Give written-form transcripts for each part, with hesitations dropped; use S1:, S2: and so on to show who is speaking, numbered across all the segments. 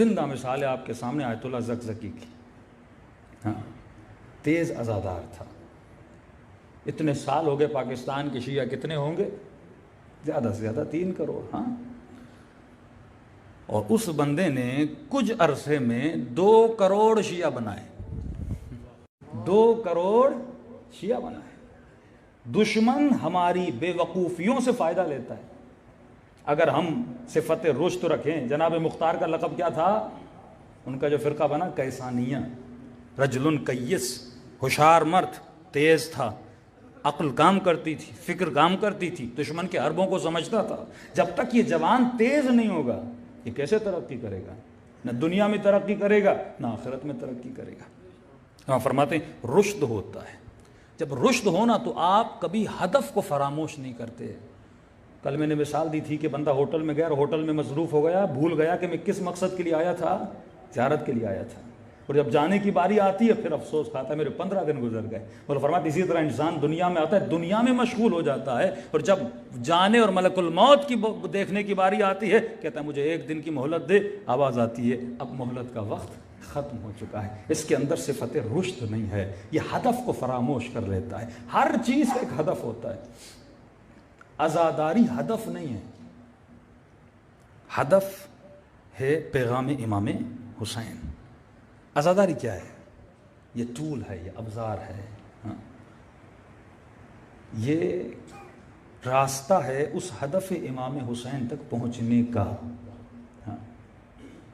S1: زندہ مثال ہے آپ کے سامنے آیت اللہ زکزکی کی. ہاں تیز عزادار تھا. اتنے سال ہو گئے پاکستان کے شیعہ کتنے ہوں گے؟ زیادہ سے زیادہ 3 کروڑ. ہاں اور اس بندے نے کچھ عرصے میں 2 کروڑ شیعہ بنائے. 2 کروڑ شیعہ بنائے. دشمن ہماری بے وقوفیوں سے فائدہ لیتا ہے. اگر ہم صفت رشد رکھیں، جناب مختار کا لقب کیا تھا؟ ان کا جو فرقہ بنا کیسانیہ. رجل کیس، ہوشیار مرد، تیز تھا، عقل کام کرتی تھی، فکر کام کرتی تھی، دشمن کے حربوں کو سمجھتا تھا. جب تک یہ جوان تیز نہیں ہوگا یہ کیسے ترقی کرے گا؟ نہ دنیا میں ترقی کرے گا نہ آخرت میں ترقی کرے گا. ہاں فرماتے ہیں رشد ہوتا ہے. جب رشد ہونا تو آپ کبھی ہدف کو فراموش نہیں کرتے. کل میں نے مثال دی تھی کہ بندہ ہوٹل میں گیا اور ہوٹل میں مصروف ہو گیا، بھول گیا کہ میں کس مقصد کے لیے آیا تھا. زیارت کے لیے آیا تھا. اور جب جانے کی باری آتی ہے پھر افسوس کھاتا ہے میرے 15 دن گزر گئے. اور فرماتے اسی طرح انسان دنیا میں آتا ہے، دنیا میں مشغول ہو جاتا ہے، اور جب جانے اور ملک الموت کی دیکھنے کی باری آتی ہے کہتا ہے مجھے 1 دن کی مہلت دے. آواز آتی ہے اب مہلت کا وقت ختم ہو چکا ہے. اس کے اندر صفت رشد نہیں ہے. یہ ہدف کو فراموش کر لیتا ہے. ہر چیز کا ایک ہدف ہوتا ہے. عزاداری ہدف نہیں ہے. ہدف ہے پیغام امام حسین. عزاداری کیا ہے؟ یہ ٹول ہے، یہ ابزار ہے. ہاں یہ راستہ ہے اس ہدف امام حسین تک پہنچنے کا. ہاں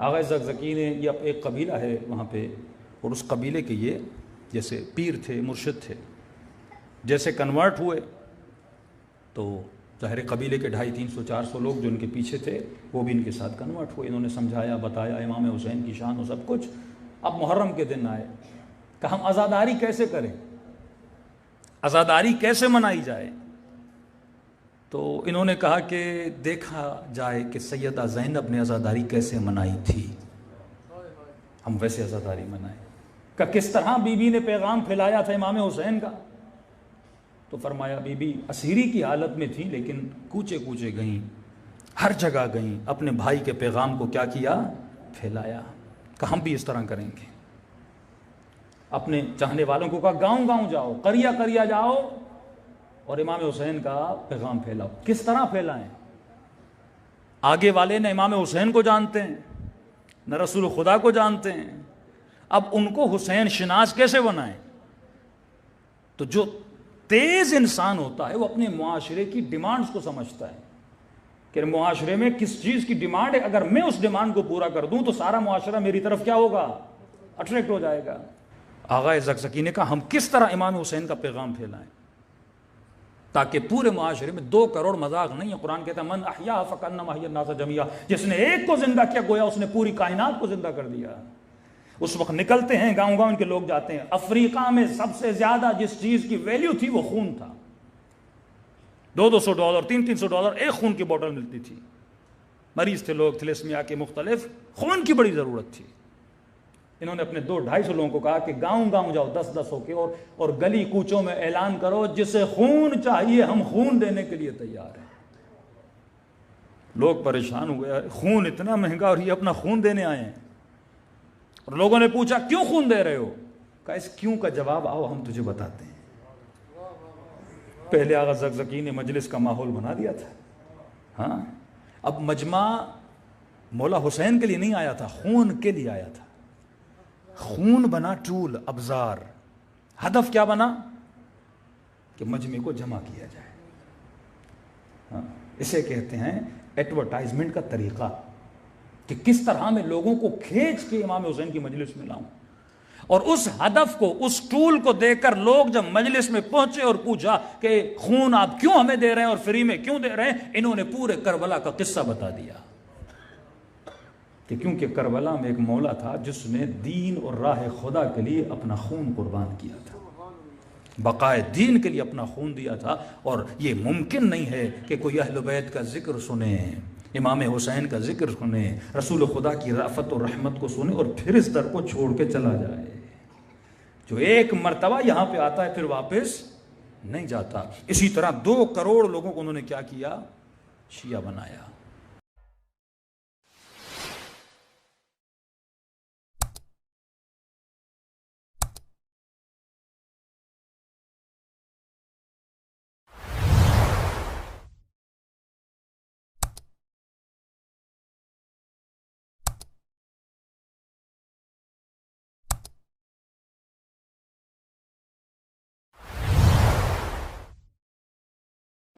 S1: آغا زکزکی نے یہ ایک قبیلہ ہے وہاں پہ، اور اس قبیلے کے یہ جیسے پیر تھے، مرشد تھے، جیسے کنورٹ ہوئے تو ظاہر قبیلے کے 250-300-400 لوگ جو ان کے پیچھے تھے وہ بھی ان کے ساتھ کنورٹ ہوئے. انہوں نے سمجھایا، بتایا امام حسین کی شان اور سب کچھ. اب محرم کے دن آئے کہ ہم عزاداری کیسے کریں، عزاداری کیسے منائی جائے. تو انہوں نے کہا کہ دیکھا جائے کہ سیدہ زینب نے عزاداری کیسے منائی تھی، ہم ویسے عزاداری منائیں. کہ کس طرح بی بی نے پیغام پھیلایا تھا امام حسین کا. تو فرمایا بی بی اسیری کی حالت میں تھی لیکن کوچے کوچے گئیں، ہر جگہ گئیں، اپنے بھائی کے پیغام کو کیا کیا؟ پھیلایا. کہ ہم بھی اس طرح کریں گے. اپنے چاہنے والوں کو کہا گاؤں گاؤں جاؤ، قریہ قریہ جاؤ اور امام حسین کا پیغام پھیلاؤ. کس طرح پھیلائیں؟ آگے والے نہ امام حسین کو جانتے ہیں نہ رسول خدا کو جانتے ہیں. اب ان کو حسین شناس کیسے بنائیں؟ تو جو تیز انسان ہوتا ہے وہ اپنے معاشرے کی ڈیمانڈز کو سمجھتا ہے کہ معاشرے میں کس چیز کی ڈیمانڈ ہے. اگر میں اس ڈیمانڈ کو پورا کر دوں تو سارا معاشرہ میری طرف کیا ہوگا؟ اٹریکٹ ہو جائے گا. آغا زکزکی نے کہا ہم کس طرح امام حسین کا پیغام پھیلائیں تاکہ پورے معاشرے میں 2 کروڑ مذاق نہیں ہے. قرآن کہتا ہے من احیا فکانما احیا الناس جميعا، جس نے ایک کو زندہ کیا گویا اس نے پوری کائنات کو زندہ کر دیا. اس وقت نکلتے ہیں گاؤں گاؤں کے لوگ جاتے ہیں. افریقہ میں سب سے زیادہ جس چیز کی ویلیو تھی وہ خون تھا. $200 $300 ایک خون کی بوٹل ملتی تھی. مریض تھے لوگ تھیلیسمیا کے مختلف، خون کی بڑی ضرورت تھی. انہوں نے اپنے 200-250 لوگوں کو کہا کہ گاؤں گاؤں جاؤ 10-10 ہو کے اور گلی کوچوں میں اعلان کرو جسے خون چاہیے ہم خون دینے کے لیے تیار ہیں. لوگ پریشان ہوئے، خون اتنا مہنگا اور یہ اپنا خون دینے آئے ہیں. اور لوگوں نے پوچھا کیوں خون دے رہے ہو؟ کہا اس کیوں کا جواب آؤ ہم تجھے بتاتے ہیں. پہلے آغا زکزکی نے مجلس کا ماحول بنا دیا تھا. ہاں اب مجمع مولا حسین کے لیے نہیں آیا تھا، خون کے لیے آیا تھا. خون بنا ٹول، ابزار. ہدف کیا بنا؟ کہ مجمع کو جمع کیا جائے. ہاں اسے کہتے ہیں ایڈورٹائزمنٹ کا طریقہ، کہ کس طرح میں لوگوں کو کھینچ کے امام حسین کی مجلس میں لاؤں. اور اس ہدف کو، اس ٹول کو دیکھ کر لوگ جب مجلس میں پہنچے اور پوچھا کہ خون آپ کیوں ہمیں دے رہے ہیں اور فری میں کیوں دے رہے ہیں، انہوں نے پورے کربلا کا قصہ بتا دیا کہ کیونکہ کربلا میں ایک مولا تھا جس نے دین اور راہ خدا کے لیے اپنا خون قربان کیا تھا، بقائے دین کے لیے اپنا خون دیا تھا. اور یہ ممکن نہیں ہے کہ کوئی اہل بیت کا ذکر سنے، امام حسین کا ذکر سنے، رسول خدا کی رافت اور رحمت کو سنے اور پھر اس در کو چھوڑ کے چلا جائے. جو ایک مرتبہ یہاں پہ آتا ہے پھر واپس نہیں جاتا. اسی طرح 2 کروڑ لوگوں کو انہوں نے کیا کیا؟ شیعہ بنایا.